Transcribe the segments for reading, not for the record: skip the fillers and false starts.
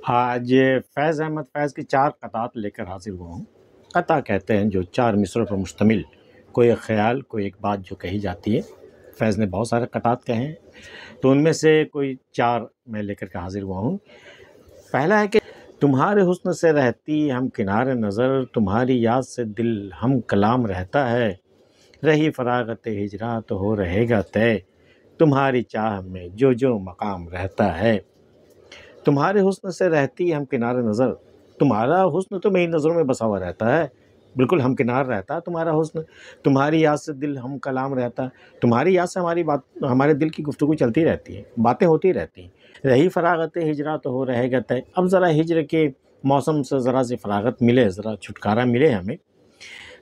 آج فیض احمد فیض کی 4 قطعات لے کر حاضر ہوا ہوں۔ قطع کہتے ہیں جو 4 مصرعوں پر مشتمل کوئی ایک خیال، کوئی ایک بات جو کہی جاتی ہے۔ فیض نے بہت سارے قطعات کہے ہیں، تو ان میں سے کوئی 4 میں لے کر کے حاضر ہوا ہوں۔ پہلا ہے کہ تمہارے حسن سے رہتی ہم کنار نظر، تمہاری یاد سے دل ہم کلام رہتا ہے، رہی فراغت ہجراں تو ہو رہے گا طے، تمہاری چاہ میں جو جو مقام رہتا ہے۔ تمہارے حسن سے رہتی ہم کنار نظر، تمہارا حسن تو میری نظروں میں بسا ہوا رہتا ہے، بالکل ہم کنار رہتا ہے تمہارا حسن۔ تمہاری یاد سے دل ہم کلام رہتا ہے، تمہاری یاد سے ہمارے دل کی گفتگو چلتی رہتی ہے، باتیں ہوتی رہتی ہیں۔ رہی فراغت ہجراں تو ہو رہے گا طے، اب ذرا ہجر کے موسم سے ذرا سی فراغت ملے، ذرا چھٹکارا ملے ہمیں۔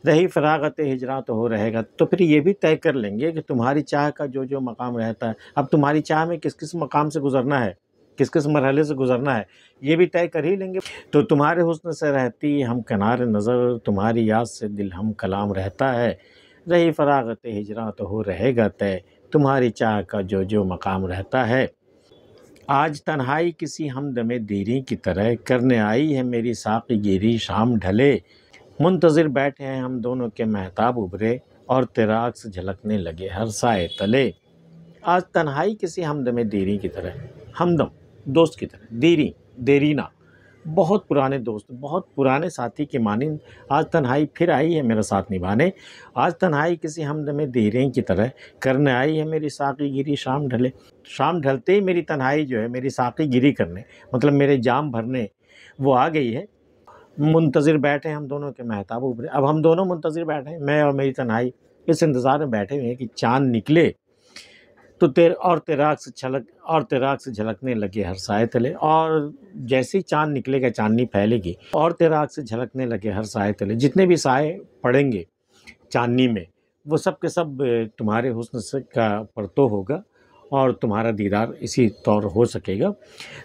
رہی فراغت ہجراں تو ہو رہے گا، تو پھر یہ بھی طے کر لیں گے کہ تمہاری چاہ کا جو جو مقام رہتا ہے، اب تمہاری چاہ میں کس کس مقام سے گزرنا ہے، کس کس مرحلے سے گزرنا ہے، یہ بھی طے کر ہی لیں گے۔ تو تمہارے حسن سے رہتی ہم کنار نظر، تمہاری یاد سے دل ہم کلام رہتا ہے، رہی فراغت ہجراں تو ہو رہے گا طے، تمہاری چاہ کا جو جو مقام رہتا ہے۔ آج تنہائی کسی ہمدم دیری کی طرح، کرنے آئی ہے میری ساقی گیری شام ڈھلے، منتظر بیٹھے ہیں ہم دونوں کے مہتاب ابھرے، اور تیرا عکس جھلکنے لگے ہر سائے تلے۔ آج تنہائی کسی ہمدم دیری کی طرح، ہمدم دوست کی طرح، دیری دیرینہ بہت پرانے دوست، بہت پرانے ساتھی کے مانند آج تنہائی پھر آئی ہے میرا ساتھ نبھانے۔ آج تنہائی کسی ہمدم دیریں کی طرح، کرنے آئی ہے میری ساقی گیری شام ڈھلے، شام ڈھلتے ہی میری تنہائی جو ہے میری ساقی گیری کرنے، مطلب میرے جام بھرنے وہ آ گئی ہے۔ منتظر بیٹھے ہم دونوں کے مہتاب ابھرے، اب ہم دونوں منتظر بیٹھے ہیں، میں اور میری تنہائی اس انتظار میں بیٹھے ہوئے ہیں کہ چاند نکلے تو تیرا عکس جھلکنے لگے ہر سائے تلے، اور جیسے ہی چاند نکلے گا چاندنی پھیلے گی اور تیرا عکس جھلکنے لگے ہر سائے تلے، جتنے بھی سائے پڑیں گے چاندنی میں وہ سب کے سب تمہارے حسن سے کا پرتو ہوگا اور تمہارا دیدار اسی طور ہو سکے گا۔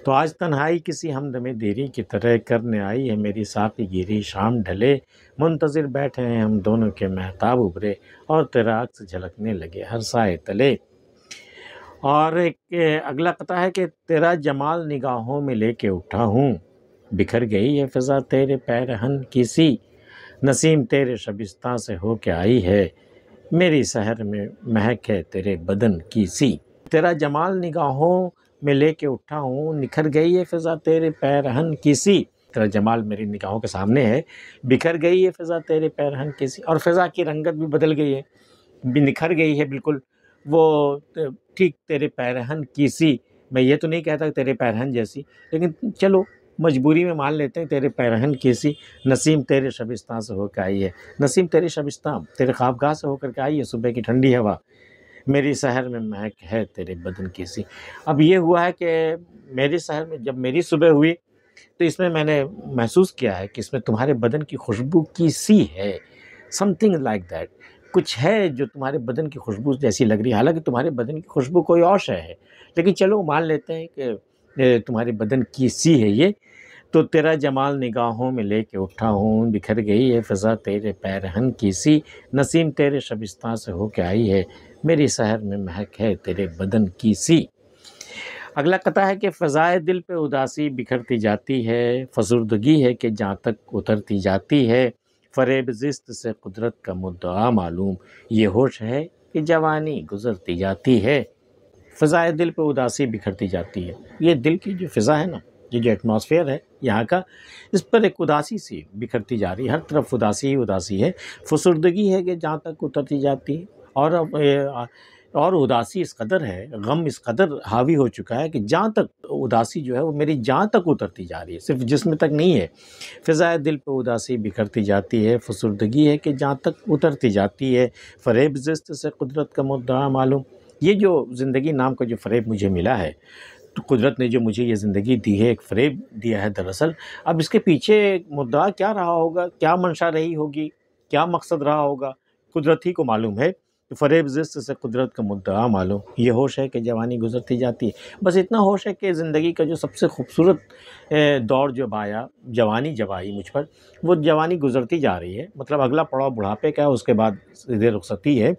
تو آج تنہائی کسی ہمدم دیری کی طرح، کرنے آئی ہے میری ساقی گیری شام ڈھلے، منتظر بیٹھے ہیں ہم دونوں کے مہتاب ابھرے، اور تیرا عکس جھلکنے لگے ہر سائے تلے۔ اور ایک اگلا قطعہ ہے کہ تیرا جمال نگاہوں میں لے کے اٹھا ہوں، بکھر گئی ہے فضا تیرے پیرہن کی سی، نسیم تیرے شبستان سے ہو کے آئی ہے، میری سحر میں مہک ہے تیرے بدن کی سی۔ تیرا جمال نگاہوں میں لے کے اٹھا ہوں، نکھر گئی ہے فضا تیرے پیرہن کی سی، تیرا جمال میری نگاہوں کے سامنے ہے، بکھر گئی ہے فضا تیرے پیرہن کی سی، اور فضا کی رنگت بھی بدل گئی ہے، بھی نکھر گئی ہے بالکل، وہ ٹھیک تیرے پیرہن کی سی، میں یہ تو نہیں کہتا کہ تیرے پیرہن جیسی، لیکن چلو مجبوری میں مان لیتے ہیں تیرے پیرہن کی سی، نسیم تیرے شبستان سے ہو کے آئی ہے، نسیم تیرے شبستان تیرے خوابگاہ سے ہو کر کے آئی ہے، صبح کی ٹھنڈی ہوا، میری سحر میں مہک ہے تیرے بدن کی سی۔ اب یہ ہوا ہے کہ میری سحر میں جب میری صبح ہوئی تو اس میں میں نے محسوس کیا ہے کہ اس میں تمہارے بدن کی خوشبو کی سی ہے، سم تھنگ لائک دیٹ، کچھ ہے جو تمہارے بدن کی خوشبو جیسی لگ رہی ہے، حالانکہ تمہارے بدن کی خوشبو کوئی اور شے ہے، لیکن چلو مان لیتے ہیں کہ تمہارے بدن کی سی ہے یہ۔ تو تیرا جمال نگاہوں میں لے کے اٹھا ہوں، بکھر گئی ہے فضا تیرے پیرہن کی سی، نسیم تیرے شبستان سے ہو کے آئی ہے، میری سحر میں مہک ہے تیرے بدن کی سی۔ اگلا قطعہ ہے کہ فضائے دل پہ اداسی بکھرتی جاتی ہے، فسردگی ہے کہ جہاں تک اترتی جاتی ہے، فریب زست سے قدرت کا مدعا معلوم، یہ ہوش ہے کہ جوانی گزرتی جاتی ہے۔ فضائے دل پہ اداسی بکھرتی جاتی ہے، یہ دل کی جو فضا ہے نا، یہ جو ایٹماسفیئر ہے یہاں کا، اس پر ایک اداسی سی بکھرتی جا رہی ہے، ہر طرف اداسی ہی اداسی ہے، فسردگی ہے کہ جہاں تک اترتی جاتی ہے، اور اداسی اس قدر ہے، غم اس قدر حاوی ہو چکا ہے کہ جہاں تک اداسی جو ہے وہ میری جہاں تک اترتی جا رہی ہے، صرف جسم تک نہیں ہے۔ فضائے دل پہ اداسی بکھرتی جاتی ہے، فسردگی ہے کہ جہاں تک اترتی جاتی ہے، فریب زست سے قدرت کا مدعا معلوم، یہ جو زندگی نام کا جو فریب مجھے ملا ہے، تو قدرت نے جو مجھے یہ زندگی دی ہے، ایک فریب دیا ہے دراصل، اب اس کے پیچھے مدعا کیا رہا ہوگا، کیا منشا رہی ہوگی، کیا مقصد رہا ہوگا، قدرت ہی کو معلوم ہے۔ فریب زست سے قدرت کا مدعا معلوم، یہ ہوش ہے کہ جوانی گزرتی جاتی ہے۔ بس اتنا ہوش ہے کہ زندگی کا جو سب سے خوبصورت دور جب آیا، جوانی جب آئی مجھ پر، وہ جوانی گزرتی جا رہی ہے، مطلب اگلا پڑاؤ بڑھاپے کا ہے، اس کے بعد سیدھے رخصتی ہے۔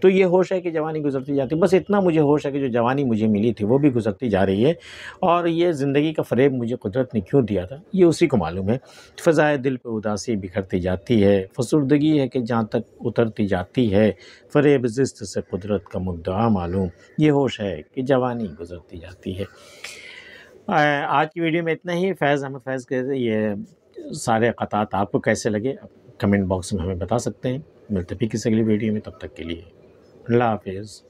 تو یہ ہوش ہے کہ جوانی گزرتی جاتی ہے، بس اتنا مجھے ہوش ہے کہ جو جوانی مجھے ملی تھی وہ بھی گزرتی جا رہی ہے، اور یہ زندگی کا فریب مجھے قدرت نے کیوں دیا تھا یہ اسی کو معلوم ہے۔ فضائے دل پہ اداسی بکھرتی جاتی ہے، فسردگی ہے کہ جہاں تک اترتی جاتی ہے، فریب زست سے قدرت کا مدعا معلوم، یہ ہوش ہے کہ جوانی گزرتی جاتی ہے۔ آج کی ویڈیو میں اتنا ہی۔ فیض احمد فیض کے یہ سارے قطعات آپ کو کیسے لگے کمنٹ باکس میں ہمیں بتا سکتے ہیں۔ ملتے بھی کسی اگلی ویڈیو میں، تب تک کے لیے اللہ حافظ۔